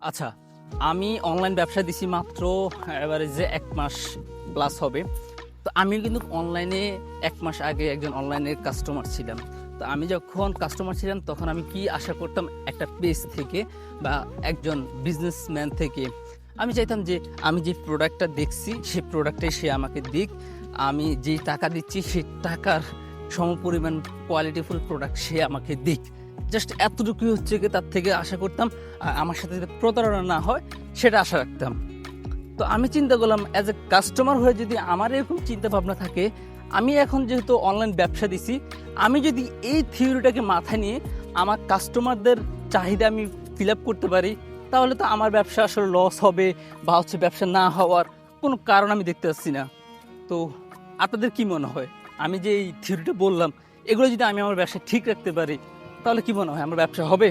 আচ্ছা, আমি অনলাইন ব্যবসা দিছি মাত্র এভারেজে ১ মাস প্লাস হবে। তো আমি কিন্তু অনলাইনে ১ মাস আগে একজন অনলাইনের কাস্টমার ছিলাম। তো আমি যখন কাস্টমার ছিলাম তখন আমি কি আশা করতাম একটা পেজ থেকে বা একজন বিজনেসম্যান থেকে আমি চাইতাম যে আমি যে প্রোডাক্টটা দেখছি সেই প্রোডাক্টটাই সে আমাকে দিক। আমি যেই টাকা দিচ্ছি সেই টাকার সমপরিমাণ কোয়ালিটিফুল প্রোডাক্ট সে আমাকে দিক। জাস্ট এতটুকুই হচ্ছে কি তার থেকে আশা করতাম। আমার সাথে যাতে প্রতারণা না হয় সেটা আশা রাখতাম। তো আমি চিন্তা করলাম অ্যাজ এ কাস্টমার হয়ে যদি আমার এরকম চিন্তা ভাবনা থাকে, আমি এখন যেহেতু অনলাইন ব্যবসা দিছি, আমি যদি এই থিওরিটাকে মাথায় নিয়ে আমার কাস্টমারদের চাহিদা আমি ফিল আপ করতে পারি, তাহলে তো আমার ব্যবসা আসলে লস হবে বা হচ্ছে ব্যবসা না হওয়ার কোনো কারণ আমি দেখতে পাচ্ছি না। তো আপনাদের কি মনে হয়, আমি যে এই থিওরিটা বললাম এগুলো যদি আমি আমার ব্যবসা ঠিক রাখতে পারি, তাহলে কি মনে হয় আমার ব্যবসা হবে?